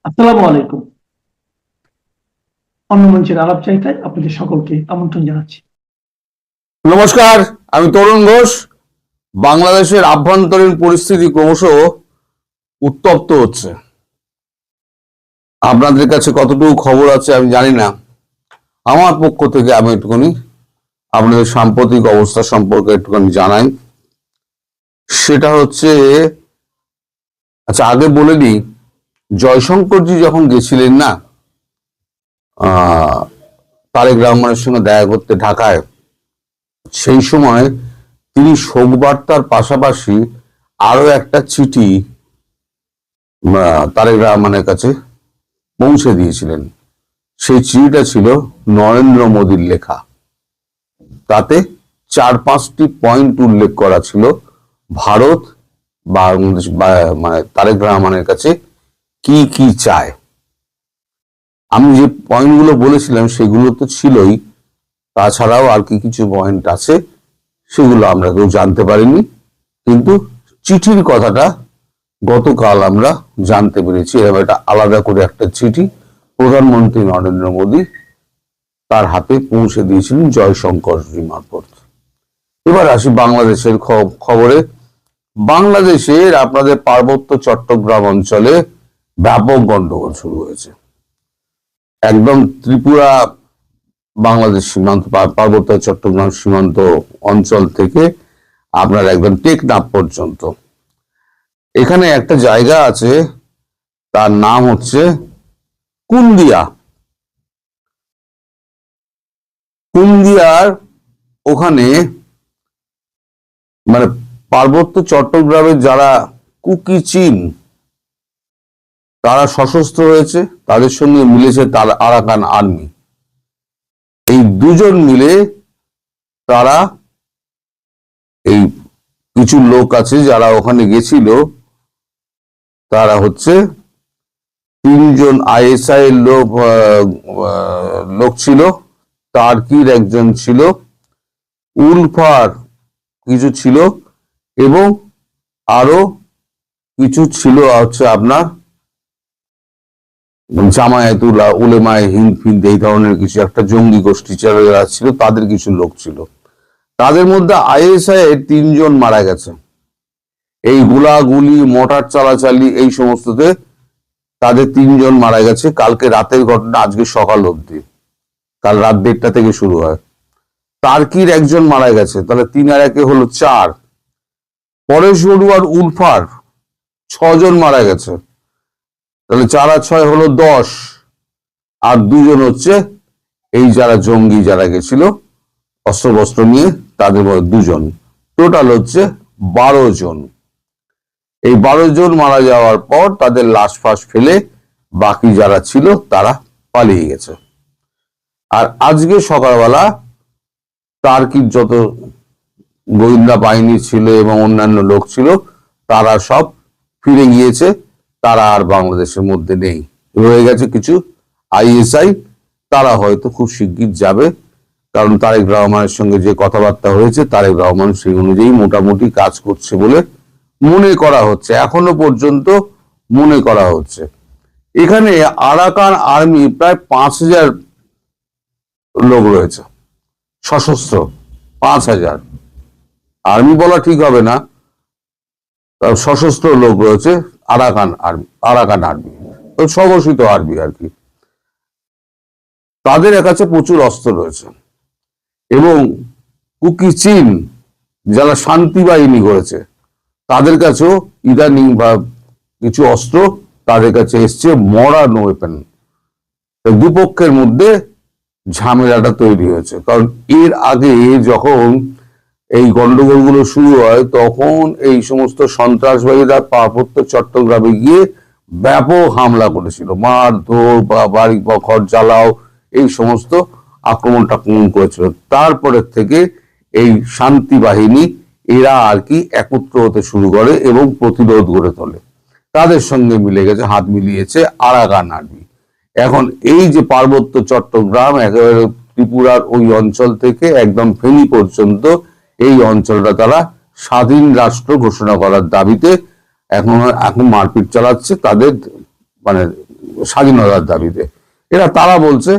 আসসালামু আলাইকুম। অন্য মঞ্চের আলাপ চাইতায় আপনাদের সকলকে আমন্ত্রণ জানাচ্ছি। নমস্কার, আমি তরুণ ঘোষ। বাংলাদেশের আভ্যন্তরীণ পরিস্থিতি ক্রমশ উত্তপ্ত হচ্ছে। আপনাদের কাছে কতটুকু খবর আছে আমি জানি না। আমার পক্ষ থেকে আমি একটুখানি আপনাদের সাম্প্রতিক অবস্থা সম্পর্কে একটুখানি জানাই। সেটা হচ্ছে, আচ্ছা আগে বলে দিই, জয়শঙ্করজি যখন গেছিলেন না তারেক রহমানের সঙ্গে দেখা করতে ঢাকায়, সেই সময় তিনি শোকবার্তার পাশাপাশি আরো একটা চিঠি তারেক রহমানের কাছে পৌঁছে দিয়েছিলেন। সেই চিঠিটা ছিল নরেন্দ্র মোদীর লেখা। তাতে 4-5টি পয়েন্ট উল্লেখ করা ছিল ভারত বাংলাদেশ মানে তারেক রহমানের কাছে কি কি চায়। আমি যে পয়েন্টগুলো বলেছিলাম সেগুলো তো ছিলই, তাছাড়াও আর কি কিছু পয়েন্ট আছে সেগুলো আমরা কেউ জানতে পারিনি, কিন্তু চিঠির কথাটা গতকাল আমরা জানতে পেরেছি। এবার একটা আলাদা করে একটা চিঠি প্রধানমন্ত্রী নরেন্দ্র মোদী তার হাতে পৌঁছে দিয়েছিলেন জয়শঙ্করজি মারফত। এবার আসি বাংলাদেশের খবরে। বাংলাদেশের আপনাদের পার্বত্য চট্টগ্রাম অঞ্চলে ব্যাপক গন্ডগোল শুরু হয়েছে। একদম ত্রিপুরা বাংলাদেশ সীমান্ত, পার্বত্য চট্টগ্রাম সীমান্ত অঞ্চল থেকে আপনার একদম টেকনাফ পর্যন্ত এখানে একটা জায়গা আছে, তার নাম হচ্ছে কুন্দিয়া। কুন্দিয়ার ওখানে মানে পার্বত্য চট্টগ্রামের যারা কুকি চীন তারা সশস্ত্র হয়েছে, তাদের সঙ্গে মিলেছে তার আরাকান আর্মি। এই দুজন মিলে তারা, এই কিছু লোক আছে যারা ওখানে গেছিল, তারা হচ্ছে 3জন আইএসআই এর লোক ছিল, টার্কির একজন ছিল, উলফার কিছু ছিল, এবং আরো কিছু ছিল হচ্ছে আপনার জামায়াতুল্লাহ উলেমায়ে হিন্দ ফিন্দ এই ধরনের কিছু একটা জঙ্গি গোষ্ঠী যারা ছিল, তাদের কিছু লোক ছিল। তাদের মধ্যে আইএসআই এর 3জন মারা গেছে। এই গুলাগুলি মোটর চালাচালি এই সমস্ততে তাদের 3জন মারা গেছে। কালকে রাতের ঘটনা, আজকে সকাল অবধি, কাল রাত 1:30 থেকে শুরু হয়। টার্কির একজন মারা গেছে, তাহলে 3 আর 1 হলো 4। পরেশ বড়ুয়ার উলফার 6জন মারা গেছে, তাহলে 4 আর 6 হলো 10। আর 2জন হচ্ছে এই যারা জঙ্গি যারা গেছিল অস্ত্র নিয়ে, তাদের মধ্যে 2জন, টোটাল হচ্ছে 12 জন। এই 12 জন মারা যাওয়ার পর তাদের লাশ ফাঁস ফেলে বাকি যারা ছিল তারা পালিয়ে গেছে। আর আজকে সকালবেলা টার্কির যত গোয়েন্দা বাহিনী ছিল এবং অন্যান্য লোক ছিল তারা সব ফিরে গিয়েছে। তারা আর বাংলাদেশের মধ্যে নেই, রয়ে গেছে কিছু আইএসআই। তারা হয়তো খুব শিগগির যাবে, কারণ তারেক রহমানের সঙ্গে যে কথাবার্তা হয়েছে, তারেক রহমান সেই অনুযায়ী মোটামুটি কাজ করছে বলে মনে করা হচ্ছে, এখনো পর্যন্ত মনে করা হচ্ছে। এখানে আরাকান আর্মি প্রায় 5000 লোক রয়েছে সশস্ত্র। 5000 আর্মি বলা ঠিক হবে না, সশস্ত্র লোক রয়েছে আরাকান আর্মি, স্বঘোষিত আর্মি আর কি। তাদের কাছে প্রচুর অস্ত্র রয়েছে, এবং কুকি চীন যারা শান্তি বাহিনী করেছে তাদের কাছেও ইদানিং বা কিছু অস্ত্র তাদের কাছে এসছে, মডার্ন ওয়েপেন। দুপক্ষের মধ্যে ঝামেলাটা তৈরি হয়েছে, কারণ এর আগে যখন এই গন্ডগোলগুলো শুরু হয় তখন এই সমস্ত সন্ত্রাসবাদীরা পার্বত্য চট্টগ্রামে গিয়ে ব্যাপক হামলা করেছিল, মারধর বা বাড়ি বা ঘর জ্বালাও এই সমস্ত আক্রমণ করেছিল। তারপরে থেকে এই শান্তি বাহিনী এরা আর কি একত্র হতে শুরু করে এবং প্রতিরোধ গড়ে তোলে। তাদের সঙ্গে মিলে গেছে, হাত মিলিয়েছে আরাকান আর্মি। এখন এই যে পার্বত্য চট্টগ্রাম একেবারে ত্রিপুরার ওই অঞ্চল থেকে একদম ফেনী পর্যন্ত এই অঞ্চলটা তারা স্বাধীন রাষ্ট্র ঘোষণা করার দাবিতে এখন মারপিট চালাচ্ছে। তাদের মানে স্বাধীনতার দাবিতে। তারা বলছে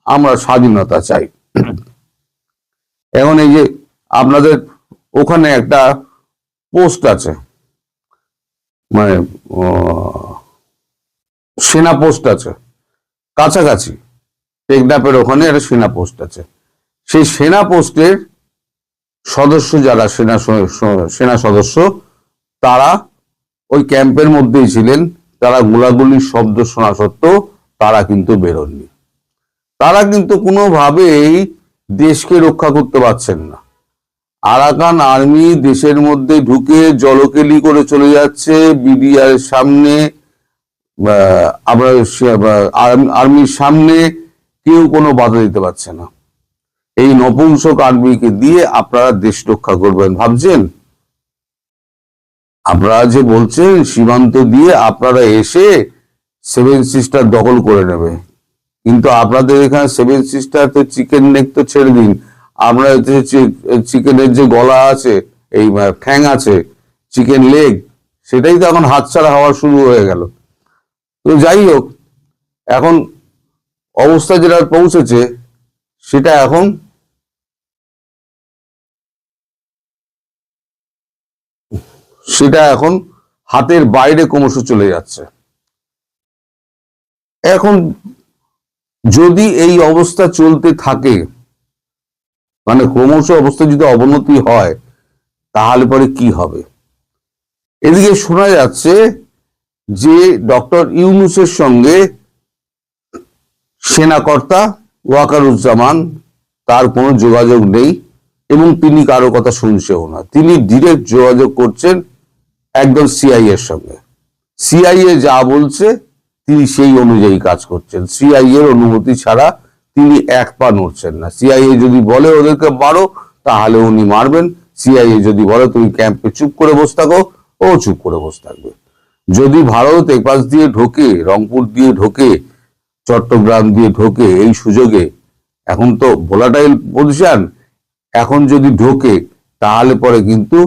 আমরা স্বাধীনতা চাই। এখন এই যে আপনাদের ওখানে একটা পোস্ট আছে, মানে সেনা পোস্ট আছে কাছাকাছি, টেকনাফের ওখানে একটা সেনা পোস্ট আছে। সেই সেনা পোস্টের সদস্য যারা সেনা সদস্য, তারা ওই ক্যাম্পের মধ্যেই ছিলেন। তারা গোলাগুলির শব্দ শোনা সত্ত্বেও তারা কিন্তু বেরোননি। তারা কিন্তু কোনোভাবেই দেশকে রক্ষা করতে পারছেন না। আরাকান আর্মি দেশের মধ্যে ঢুকে জলকেলি করে চলে যাচ্ছে। বিডিআর সামনে, আর্মির সামনে কেউ কোনো বাধা দিতে পারছে না। এই নপুংসক আর্মিকে দিয়ে আপনারা দেশ রক্ষা করবেন ভাবছেন? আপনারা যে বলছেন সীমান্ত দিয়ে আপনারা এসে সেভেন সিস্টার দখল করে নেবে, কিন্তু আপনাদের এখানে সেভেন সিস্টার তো চিকেন নেক তো ছেড়ে দিন, আমরা চিকেনের যে গলা আছে, এই ঠ্যাং আছে, চিকেন লেগ, সেটাই তো এখন হাতছাড়া হওয়া শুরু হয়ে গেল। তো যাই হোক, এখন অবস্থা যেটা পৌঁছেছে সেটা এখন হাতের বাইরে ক্রমশ চলে যাচ্ছে। এখন যদি এই অবস্থা চলতে থাকে, মানে ক্রমশ অবস্থা যদি অবনতি হয়, তাহলে পরে কি হবে? এদিকে শোনা যাচ্ছে যে ডক্টর ইউনূসের সঙ্গে সেনাকর্তা ওয়াকারুজ্জামান, তার কোনো যোগাযোগ নেই এবং তিনি কারো কথা শুনছেও না। তিনি ডিরেক্ট যোগাযোগ করছেন একদম সিআইএ এর সঙ্গে। সিআইএ যা বলছে তিনি সেই অনুযায়ী কাজ করছেন। সিআইএ এর অনুমতি ছাড়া তিনি এক পা নড়ছেন না। সিআইএ যদি বলে ওদেরকে মারো, তাহলে উনি মারবেন। সিআইএ যদি বলে তুমি ক্যাম্পে চুপ করে বসে থাকো, ও চুপ করে বসে থাকবে। যদি ভারত এপাশ দিয়ে ঢোকে, রংপুর দিয়ে ঢোকে, চট্টগ্রাম দিয়ে ঢোকে, এই সুযোগে, এখন তো ভোলাটাইল পজিশন, এখন যদি ঢোকে তাহলে পরে কিন্তু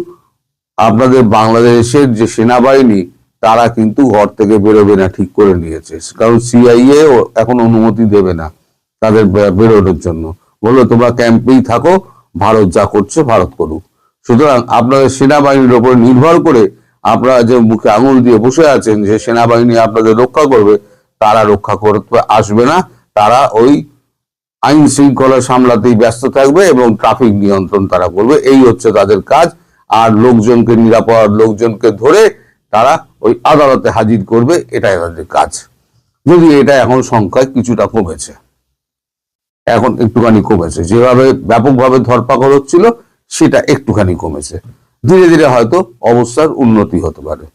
আপনাদের বাংলাদেশের যে সেনাবাহিনী, তারা কিন্তু ঘর থেকে বেরোবে না, ঠিক করে নিয়েছে। কারণ সিআইএ এখন অনুমতি দেবে না তাদের বেরোনোর জন্য। বললো তোমরা ক্যাম্পেই থাকো, ভারত যা করছে ভারত করুক। সুতরাং আপনাদের সেনাবাহিনীর উপর নির্ভর করে আপনারা যে মুখে আঙুল দিয়ে বসে আছেন যে সেনাবাহিনী আপনাদের রক্ষা করবে, তারা রক্ষা করতে আসবে না। তারা ওই আইন শৃঙ্খলা সামলাতেই ব্যস্ত থাকবে এবং ট্রাফিক নিয়ন্ত্রণ তারা করবে। এই হচ্ছে তাদের কাজ। আর লোকজনকে, নিরাপদ লোকজনকে ধরে তারা ওই আদালতে হাজির করবে, এটাই তাদের কাজ। যদি এটা এখন সংখ্যায় কিছুটা কমেছে, এখন একটুখানি কমেছে, যেভাবে ব্যাপকভাবে ধরপাকড় হচ্ছিল সেটা একটুখানি কমেছে। ধীরে ধীরে হয়তো অবস্থার উন্নতি হতে পারে।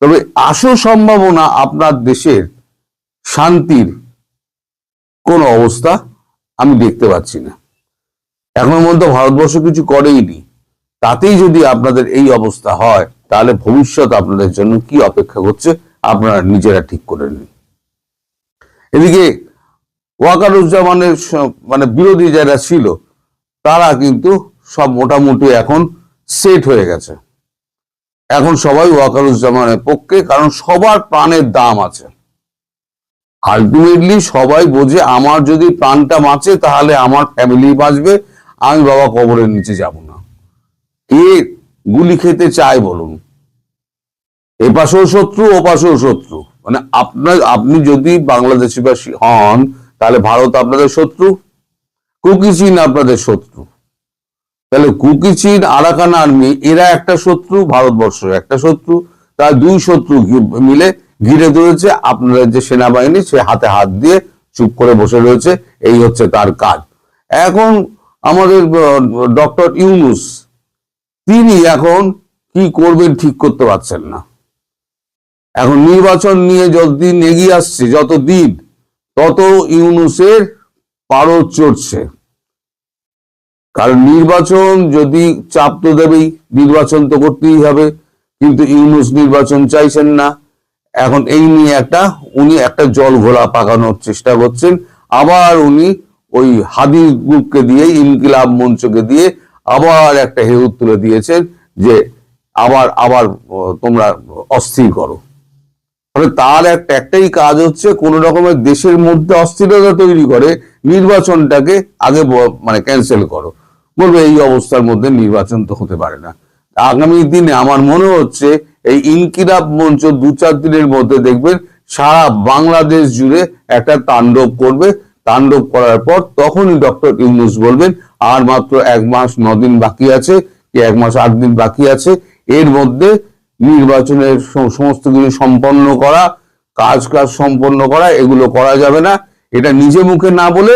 তবে আসল সম্ভাবনা আপনার দেশের শান্তির কোন অবস্থা আমি দেখতে পাচ্ছি না। এখনো মধ্যে ভারতবর্ষ কিছু করেইনি, তাতেই যদি আপনাদের এই অবস্থা হয়, তাহলে ভবিষ্যৎ আপনাদের জন্য কি অপেক্ষা করছে আপনারা নিজেরা ঠিক করে নিন। এদিকে ওয়াকারুজ্জামানের মানে বিরোধী যারা ছিল, তারা কিন্তু সব মোটামুটি এখন সেট হয়ে গেছে। এখন সবাই ওয়াকারুজ্জামানের পক্ষে, কারণ সবার প্রাণের দাম আছে। আলটিমেটলি সবাই বোঝে আমার যদি প্রাণটা বাঁচে তাহলে আমার ফ্যামিলি বাঁচবে, আমি বাবা কবরের নিচে যাব না। কে গুলি খেতে চায় বলুন? এপাশেও শত্রু, ওপাশেও শত্রু। মানে আপনি যদি বাংলাদেশিবাসী হন, তাহলে ভারত আপনাদের শত্রু, কুকি চীন আপনাদের শত্রু। তাহলে কুকি চীন, আরাকান আর্মি, এরা একটা শত্রু, ভারতবর্ষ একটা শত্রু। তার দুই শত্রু মিলে ঘিরে ধরেছে আপনাদের যে সেনাবাহিনী, সে হাতে হাত দিয়ে চুপ করে বসে রয়েছে। এই হচ্ছে তার কাজ। এখন আমাদের ডক্টর ইউনূস, তিনি এখন কি করবেন ঠিক করতে পারছেন না। এখন নির্বাচন নিয়ে যতদিন এগিয়ে আসছে, যতদিন, তত ইউনূসের পারদ চড়ছে। কারণ নির্বাচন যদি, চাপ তো দেবেই, নির্বাচন তো করতেই হবে, কিন্তু ইউনূস নির্বাচন চাইছেন না। এখন এই নিয়ে উনি একটা জল ঘোলা পাকানোর চেষ্টা করছেন। আবার উনি ওই হাদি গ্রুপকে দিয়ে, ইনকিলাব মঞ্চকে দিয়ে আবার একটা হেউত তুলে দিয়েছেন যে আবার তোমরা অস্থির করো। ফলে তার একটাই কাজ হচ্ছে কোন রকমের দেশের মধ্যে অস্থিরতা তৈরি করে নির্বাচনটাকে আগে মানে ক্যান্সেল করো, বলবে এই অবস্থার মধ্যে নির্বাচন তো হতে পারে না। আগামী দিনে আমার মনে হচ্ছে এই ইনকিলাব মঞ্চ 2-4 দিনের মধ্যে দেখবেন সারা বাংলাদেশ জুড়ে একটা তাণ্ডব করবে। তাণ্ডব করার পর তখনই ডক্টর ইউনূস বলবেন আর মাত্র 1 মাস 9 দিন বাকি আছে, কি 1 মাস 8 দিন বাকি আছে, এর মধ্যে নির্বাচনের সমস্ত কিছু সম্পন্ন করা, কাজ সম্পন্ন করা, এগুলো করা যাবে না। এটা নিজে মুখে না বলে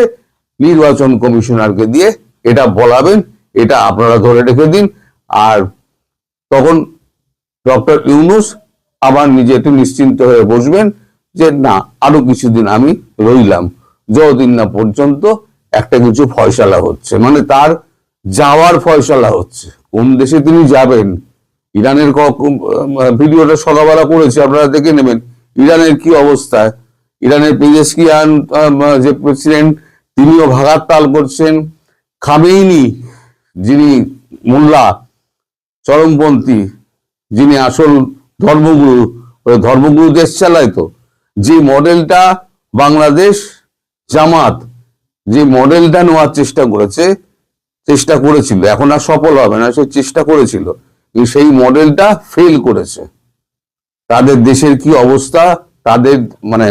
নির্বাচন কমিশনারকে দিয়ে এটা বলাবেন, এটা আপনারা ধরে রেখে দিন। আর তখন ডক্টর ইউনূস আবার নিজে একটু নিশ্চিন্ত হয়ে বসবেন যে না, আরো কিছুদিন আমি রইলাম, যতদিন না পর্যন্ত একটা কিছু ফয়সালা হচ্ছে, মানে তার যাওয়ার ফয়সালা হচ্ছে। কোন দেশে তিনি যাবেন, ইরানের ভিডিওটা সকালবেলা করেছে, আপনারা দেখে নেবেন ইরানের কি অবস্থা। ইরানের পেজেশকিয়ান যে প্রেসিডেন্ট, তিনিও ভাগার তাল করছেন। খামেইনি, যিনি মোল্লা চরমপন্থী, যিনি আসল ধর্মগুরু, ধর্মগুরু দেশ চালায়, তো যে মডেলটা বাংলাদেশ জামাত যে মডেলটা নেওয়ার চেষ্টা করেছিল, এখন আর সফল হবে না, সে চেষ্টা করেছিল, কিন্তু সেই মডেলটা ফেল করেছে। তাদের দেশের কি অবস্থা, তাদের মানে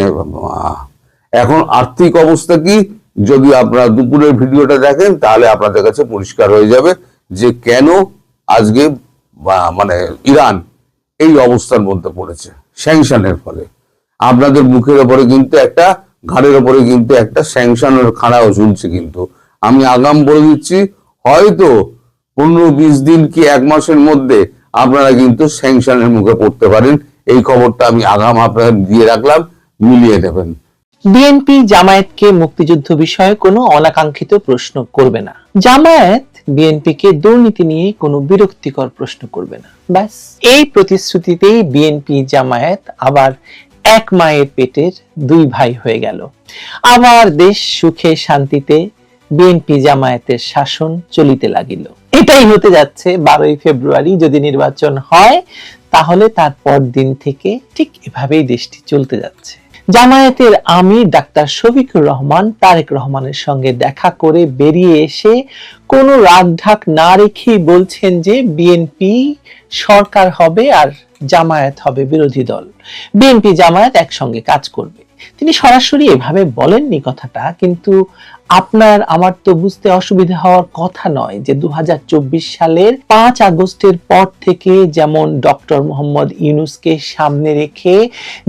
এখন আর্থিক অবস্থা কি, যদি আপনারা দুপুরের ভিডিওটা দেখেন তাহলে আপনাদের কাছে পরিষ্কার হয়ে যাবে যে কেন আজকে মানে ইরান এই অবস্থার মধ্যে পড়েছে স্যাংশনের ফলে। আপনাদের মুখের ওপরে কিন্তু একটা, ঘাড়ের ওপরে কিন্তু একটা স্যাংশনের খাড়াও ঝুলছে। কিন্তু আমি আগাম বলে দিচ্ছি, হয়তো 15-20 দিন কি 1 মাসের মধ্যে আপনারা কিন্তু স্যাংশনের মুখে পড়তে পারেন। এই খবরটা আমি আগাম আপনাদের দিয়ে রাখলাম, মিলিয়ে নেবেন। বিএনপি জামায়াতকে মুক্তিযুদ্ধ বিষয়ে কোনো অনাকাঙ্ক্ষিত প্রশ্ন করবে না। জামায়াত বিএনপিকে দুর্নীতি নিয়ে কোনো বিরক্তিকর প্রশ্ন করবে না। ব্যাস, এই প্রতিশ্রুতিতেই বিএনপি জামায়াত আবার এক মায়ের পেটের 2 ভাই হয়ে গেল। আবার দেশ সুখে শান্তিতে বিএনপি জামায়াতের শাসন চলিতে লাগিল। এটাই হতে যাচ্ছে 12ই ফেব্রুয়ারি। যদি নির্বাচন হয় তাহলে তার পর দিন থেকে ঠিক এভাবেই দেশটি চলতে যাচ্ছে। জামায়াতের আমির ডাক্তার শফিকুর রহমান তারেক রহমানের সঙ্গে দেখা করে বেরিয়ে এসে কোনো রাগঢাক না রেখেই বলছেন যে বিএনপি সরকার হবে আর জামায়াত হবে বিরোধী দল, বিএনপি জামায়াত একসঙ্গে কাজ করবে। তিনি সরাসরি এভাবে বলেননি কথাটা, কিন্তু আপনার আমার তো বুঝতে অসুবিধা হওয়ার কথা নয় যে 2024 সালের 5 আগস্টের পর থেকে যেমন ডক্টর মোহাম্মদ ইউনূসকে সামনে রেখে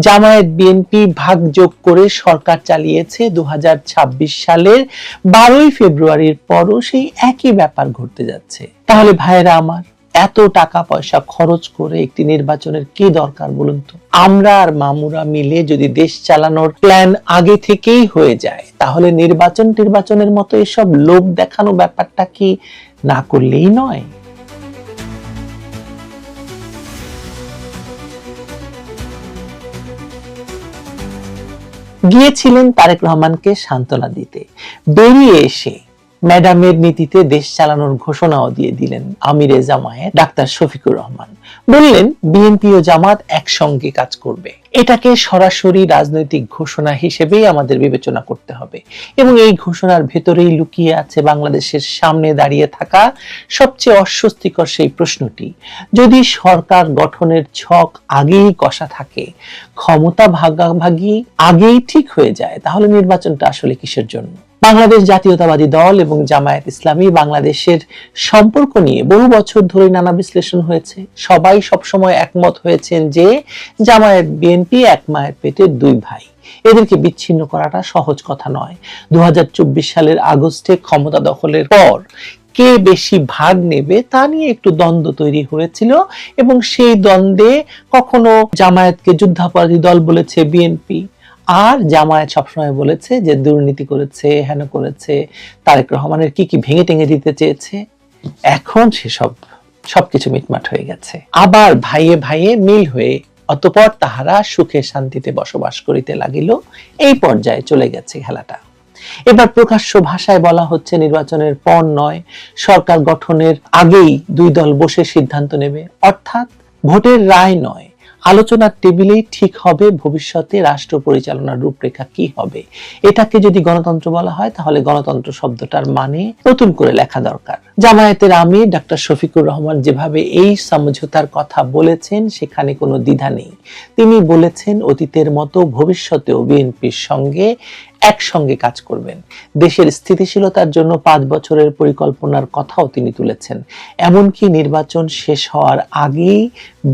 জামায়াত বিএনপি ভাগযোগ করে সরকার চালিয়েছে, 2026 সালের 12ই ফেব্রুয়ারির পরও সেই একই ব্যাপার ঘটতে যাচ্ছে। তাহলে ভাইয়েরা আমার, এত টাকা পয়সা খরচ করে একটি নির্বাচনের কি দরকার বলুন তো? আমরা আর মামুরা মিলে যদি দেশ চালানোর প্ল্যান আগে থেকেই হয়ে যায়, তাহলে নির্বাচনের মতো এসব লোক দেখানো ব্যাপারটা কি না করলেই নয়? গিয়েছিলেন তারেক রহমানকে সান্ত্বনা দিতে, বেরিয়ে এসে ম্যাডামের নীতিতে দেশ চালানোর ঘোষণাও দিয়ে দিলেন আমিরে জামায়াত ডাক্তার শফিকুর রহমান। বললেন বিএনপি ও জামাত একসঙ্গে কাজ করবে। এটাকে সরাসরি রাজনৈতিক ঘোষণা হিসেবেই আমাদের বিবেচনা করতে হবে, এবং এই ঘোষণার ভেতরেই লুকিয়ে আছে বাংলাদেশের সামনে দাঁড়িয়ে থাকা সবচেয়ে অস্বস্তিকর সেই প্রশ্নটি, যদি সরকার গঠনের ছক আগেই কষা থাকে, ক্ষমতা ভাগাভাগি আগেই ঠিক হয়ে যায়, তাহলে নির্বাচনটা আসলে কিসের জন্য? বাংলাদেশ জাতীয়তাবাদী দল এবং জামায়াত ইসলামী বাংলাদেশের সম্পর্ক নিয়ে বহু বছর ধরে নানা বিশ্লেষণ হয়েছে। সবাই সবসময় একমত হয়েছেন যে জামায়াত বিএনপি এক মায়ের পেটের 2 ভাই, এদেরকে বিচ্ছিন্ন করাটা সহজ কথা নয়। 2024 সালের আগস্টে ক্ষমতা দখলের পর কে বেশি ভাগ নেবে তা নিয়ে একটু দ্বন্দ্ব তৈরি হয়েছিল, এবং সেই দ্বন্দ্বে কখনো জামায়াতকে যুদ্ধাপরাধী দল বলেছে বিএনপি, আর জামায়াত সবসময় বলেছে যে দুর্নীতি করেছে, হেন করেছে, তারেক রহমানের কি কি ভেঙে টেঙে দিতে চেয়েছে। এখন সবকিছু মিটমাট হয়ে গেছে, আবার ভাইয়ে ভাইয়ে মিল হয়ে অতঃপর তাহারা সুখে শান্তিতে বসবাস করিতে লাগিল। এই পর্যায়ে চলে গেছে খেলাটা। এবার প্রকাশ্য ভাষায় বলা হচ্ছে নির্বাচনের পর নয়, সরকার গঠনের আগেই 2 দল বসে সিদ্ধান্ত নেবে, অর্থাৎ ভোটের রায় নয়, আলোচনার টেবিলেই ঠিক হবে ভবিষ্যতে রাষ্ট্র পরিচালনার রূপরেখা কি হবে। এটাকে যদি গণতন্ত্র বলা হয় তাহলে গণতন্ত্র শব্দটার মানে নতুন করে লেখা দরকার। জামায়াতের আমির ডাক্তার শফিকুর রহমান যেভাবে এই সমঝোতার কথা বলেছেন সেখানে কোনো দ্বিধা নেই। তিনি বলেছেন অতীতের মতো ভবিষ্যতেও বিএনপির সঙ্গে একসঙ্গে কাজ করবেন। দেশের স্থিতিশীলতার জন্য 5 বছরের পরিকল্পনার কথাও তিনি তুলেছেন। এমনকি নির্বাচন শেষ হওয়ার আগেই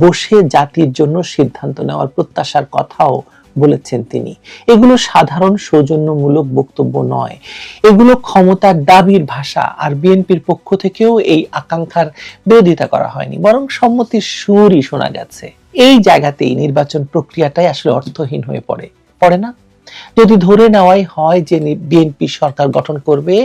বসে জাতির জন্য সিদ্ধান্ত নেওয়ার প্রত্যাশার কথাও বলেছেন তিনি। এগুলো সাধারণ সৌজন্যমূলক বক্তব্য নয়, এগুলো ক্ষমতার দাবির ভাষা। আর বিএনপির পক্ষ থেকেও এই আকাঙ্ক্ষার বিরোধিতা করা হয়নি, বরং সম্মতির সুরই শোনা গেছে। এই জায়গাতেই নির্বাচন প্রক্রিয়াটাই আসলে অর্থহীন হয়ে পড়ে না? যদি ধরে নেওয়াই হয় যে বিএনপি সরকার গঠন করবে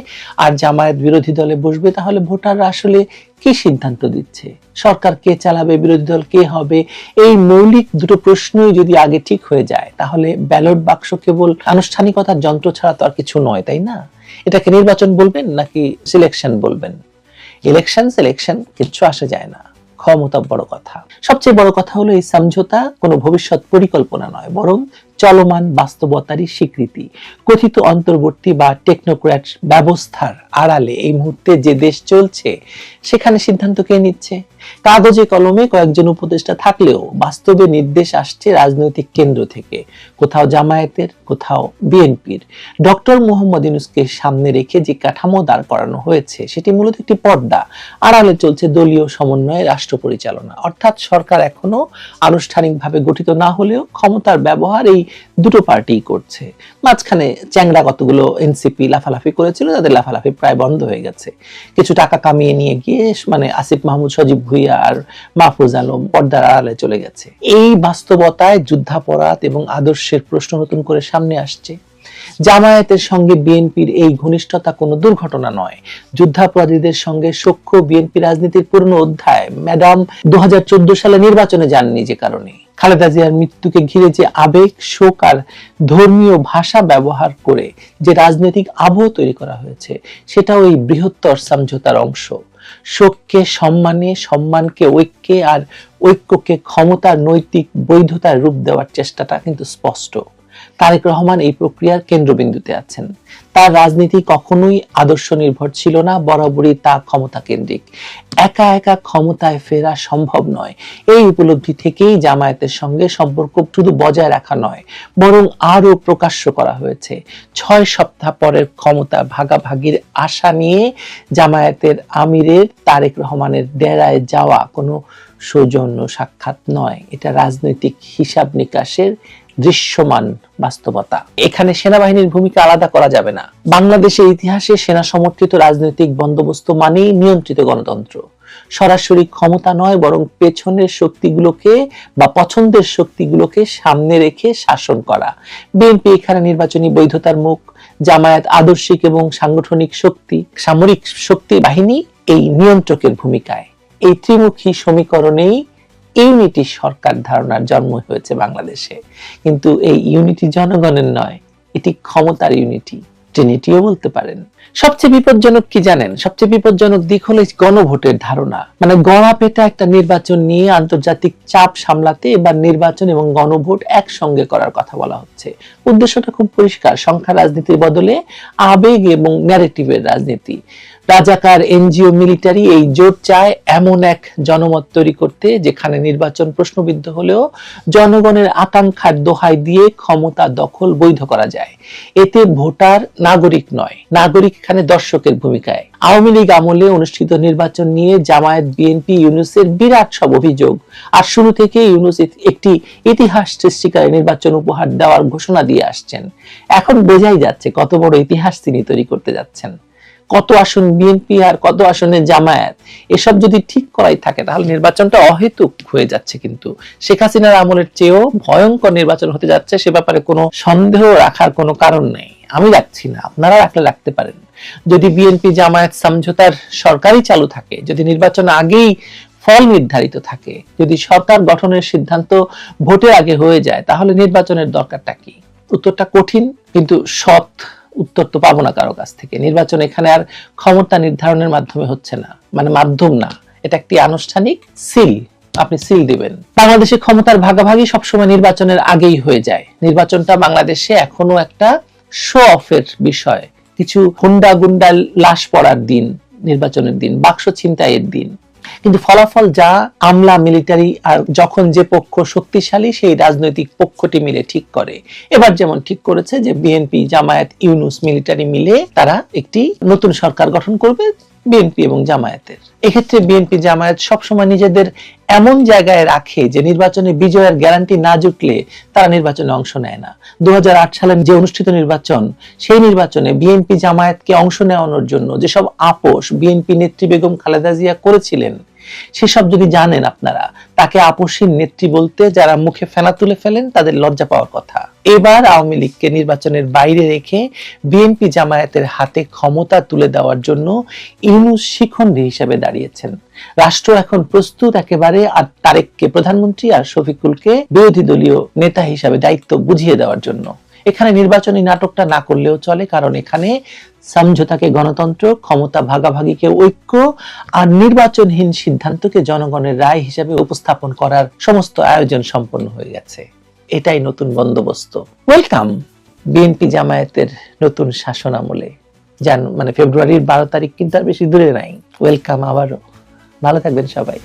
আর জামায়াত বিরোধী দলে বসবে, তাহলে ভোটাররা আসলে কি সিদ্ধান্ত দিচ্ছে? সরকার কে চালাবে, বিরোধী দল কে হবে? এই মৌলিক দুটো প্রশ্নই যদি আগে ঠিক হয়ে যায় তাহলে ব্যালট বাক্স কেবল আনুষ্ঠানিকতার যন্ত্র ছাড়া তো আর কিছু নয়, তাই না? এটাকে নির্বাচন বলবেন নাকি সিলেকশন বলবেন? ইলেকশন সিলেকশন কিচ্ছু আসে যায় না, ক্ষমতা বড় কথা। সবচেয়ে বড় কথা হলো এই সমঝোতা কোনো ভবিষ্যৎ পরিকল্পনা নয়, বরং চলমান বাস্তবতারই স্বীকৃতি। কথিত অন্তর্বর্তী বা টেকনোক্র্যাট ব্যবস্থার আড়ালে এই মুহূর্তে যে দেশ চলছে সেখানে সিদ্ধান্ত কে নিচ্ছে? কাগজে কলমে কয়েকজন উপদেষ্টা থাকলেও বাস্তবে নির্দেশ আসছে রাজনৈতিক কেন্দ্র থেকে, কোথাও জামায়াতের, কোথাও বিএনপির। ডক্টর মোহাম্মদ ইউনূসকে সামনে রেখে যে কাঠামো দাঁড় করানো হয়েছে সেটি মূলত একটি পর্দা। আড়ালে চলছে দলীয় সমন্বয়ে রাষ্ট্র পরিচালনা, অর্থাৎ সরকার এখনো আনুষ্ঠানিকভাবে গঠিত না হলেও ক্ষমতার ব্যবহার এই দুটো পার্টি করছে। মাঝখানে চ্যাংড়া কতগুলো এনসিপি লাফালাফি করেছিল, তাদের লাফালাফি প্রায় বন্ধ হয়ে গেছে। কিছু টাকা কামিয়ে নিয়ে গিয়ে মানে আসিফ মাহমুদ, সজীব ভুইয়া আর মাহফুজ আলম পর্দার আড়ালে চলে গেছে। এই বাস্তবতায় যুদ্ধাপরাধ এবং আদর্শের প্রশ্ন নতুন করে সামনে আসছে। জামায়াতের সঙ্গে বিএনপির এই ঘনিষ্ঠতা কোনো দুর্ঘটনা নয়। যুদ্ধাপরাধীদের সঙ্গে সখ্য বিএনপি রাজনীতির পুরনো অধ্যায়। ম্যাডাম 2014 সালে নির্বাচনে যাননি যে কারণে। খালেদা জিয়ার মৃত্যুকে ঘিরে যে আবেগ, শোক আর ধর্মীয় ভাষা ব্যবহার করে যে রাজনৈতিক আবহ তৈরি করা হয়েছে সেটাও এই বৃহত্তর সমঝোতার অংশ। শোককে সম্মানে, সম্মানকে ঐক্যে, আর ঐক্যকে ক্ষমতার নৈতিক বৈধতার রূপ দেওয়ার চেষ্টাটা কিন্তু স্পষ্ট। তারেক রহমান এই প্রক্রিয়ার কেন্দ্রবিন্দুতে আছেন। তার রাজনীতি কখনোই আদর্শ নির্ভর ছিল না, বরাবরই তা ক্ষমতা কেন্দ্রিক। একা একা ক্ষমতায় ফেরা সম্ভব নয়। এই উপলব্ধি থেকেই জামায়াতের সঙ্গে সম্পর্ক শুধু বজায় রাখা নয়, বরং আরো প্রকাশ্য করা হয়েছে। 6 সপ্তাহ পরের ক্ষমতা ভাগাভাগির আশা নিয়ে জামায়াতের আমিরের তারেক রহমানের ডেরায় যাওয়া কোনো সৌজন্য সাক্ষাৎ নয়, এটা রাজনৈতিক হিসাব নিকাশের দৃশ্যমান বাস্তবতা। এখানে সেনাবাহিনীর ভূমিকা আলাদা করা যাবে না। বাংলাদেশের ইতিহাসে সেনা সমর্থিত রাজনৈতিক বন্দোবস্ত মানেই নিয়ন্ত্রিত গণতন্ত্র। সরাসরি ক্ষমতা নয়, বরং পেছনের শক্তিগুলোকে বা পছন্দের শক্তিগুলোকে সামনে রেখে শাসন করা। বিএনপি এখানে নির্বাচনী বৈধতার মুখ, জামায়াত আদর্শিক এবং সাংগঠনিক শক্তি, সামরিক শক্তি বাহিনী এই নিয়ন্ত্রকের ভূমিকায়। এই ত্রিমুখী সমীকরণেই ইউনিটি সরকার ধারণার জন্ম হয়েছে বাংলাদেশে। কিন্তু এই ইউনিটি জনগণের নয়, এটি ক্ষমতার ইউনিটি, ট্রিনিটিও বলতে পারেন। সবচেয়ে বিপজ্জনক কি জানেন? সবচেয়ে বিপজ্জনক দিক হলো গণভোটের ধারণা। মানে গড়াপেটা একটা নির্বাচন নিয়ে আন্তর্জাতিক চাপ সামলাতে এবার নির্বাচন এবং গণভোট একসঙ্গে করার কথা বলা হচ্ছে। উদ্দেশ্যটা খুব পরিষ্কার, সংখ্যা রাজনীতির বদলে আবেগ এবং ন্যারেটিভের রাজনীতি। রাজাকার, এনজিও, মিলিটারি এই জোট চায় এমন এক জনমত তৈরি করতে যেখানে নির্বাচন প্রশ্নবিদ্ধ হলেও জনগণের আকাঙ্ক্ষার দোহাই দিয়ে ক্ষমতা দখল বৈধ করা যায়। এতে ভোটার নাগরিক নয়, নাগরিক এখানে দর্শকের ভূমিকায়। আওয়ামী লীগ আমলে অনুষ্ঠিত নির্বাচন নিয়ে জামায়াত, বিএনপি, ইউনূসের বিরাট সব অভিযোগ। আর শুরু থেকে ইউনূস একটি ইতিহাস সৃষ্টিকারী নির্বাচন উপহার দেওয়ার ঘোষণা দিয়ে আসছেন। এখন বোঝাই যাচ্ছে কত বড় ইতিহাস তিনি তৈরি করতে যাচ্ছেন। কত আসন বিএনপি আর কত আসনে জামায়াত, এসব যদি ঠিক করাই থাকে তাহলে নির্বাচনটা অহেতুক হয়ে যাচ্ছে। কিন্তু শেখ হাসিনার আমলের চেয়েও ভয়ঙ্কর নির্বাচন হতে যাচ্ছে, সে ব্যাপারে কোনো সন্দেহ রাখার কোনো কারণ নেই। আমি রাখছি না, আপনারা রাখলে রাখতে পারেন। যদি বিএনপি জামায়াত সমঝোতার সরকারই চালু থাকে, যদি নির্বাচন আগেই ফল নির্ধারিত থাকে, যদি সরকার গঠনের সিদ্ধান্ত ভোটের আগে হয়ে যায়, তাহলে নির্বাচনের দরকারটা কি? উত্তরটা কঠিন, কিন্তু সৎ উত্তর তো পাবো না কারো কাছ থেকে। নির্বাচন এখানে আর ক্ষমতা নির্ধারণের মাধ্যমে হচ্ছে না, মানে মাধ্যম না, এটা একটি আনুষ্ঠানিক সিল, আপনি সিল দিবেন। বাংলাদেশে ক্ষমতার ভাগাভাগি সবসময় নির্বাচনের আগেই হয়ে যায়। নির্বাচনটা বাংলাদেশে এখনো একটা শো অফের বিষয়। কিছু হুন্ডা গুন্ডা লাশ পড়ার দিন, নির্বাচনের দিন, বাক্স ছিনতাইয়ের দিন, কিন্তু ফলাফল যা আমলা মিলিটারি আর যখন যে পক্ষ শক্তিশালী সেই রাজনৈতিক পক্ষটি মিলে ঠিক করে। এবার যেমন ঠিক করেছে যে বিএনপি, জামায়াত, ইউনূস মিলিটারি মিলে তারা একটি নতুন সরকার গঠন করবে, বিএনপি এবং জামায়াতের। এক্ষেত্রে বিএনপি জামায়াত সবসময় নিজেদের এমন জায়গায় রাখে যে নির্বাচনে বিজয়ের গ্যারান্টি না জুটলে তারা নির্বাচনে অংশ নেয় না। 2008 সালে যে অনুষ্ঠিত নির্বাচন, সেই নির্বাচনে বিএনপি জামায়াতকে অংশ নেওয়ানোর জন্য যেসব আপোষ বিএনপি নেত্রী বেগম খালেদা জিয়া করেছিলেন, সেসব যদি জানেন আপনারা, তাকে আপোষহীন নেত্রী বলতে যারা মুখে ফেনা তুলে ফেলেন তাদের লজ্জা পাওয়ার কথা। এবার আওয়ামী লীগকে নির্বাচনের বাইরে রেখে বিএনপি জামায়াতের হাতে ক্ষমতা তুলে দেওয়ার জন্য ইউনূস শিখণ্ডী হিসেবে দাঁড়িয়েছেন। রাষ্ট্র এখন প্রস্তুত একেবারে আর তারেককে প্রধানমন্ত্রী আর শফিকুলকে বিরোধী দলীয় নেতা হিসেবে দায়িত্ব বুঝিয়ে দেওয়ার জন্য। এখানে নির্বাচনী নাটকটা না করলেও চলে, কারণ এখানে সমঝোতাকে গণতন্ত্র, ক্ষমতা ভাগাভাগিকে ঐক্য আর নির্বাচনহীন সিদ্ধান্তকে জনগণের রায় হিসেবে উপস্থাপন করার সমস্ত আয়োজন সম্পন্ন হয়ে গেছে। এটাই নতুন বন্দোবস্ত। ওয়েলকাম বিএনপি জামায়াতের নতুন শাসন আমলে। ফেব্রুয়ারির 12 তারিখ কিন্তু আর বেশি দূরে নাই। ওয়েলকাম আবারও। ভালো থাকবেন সবাই।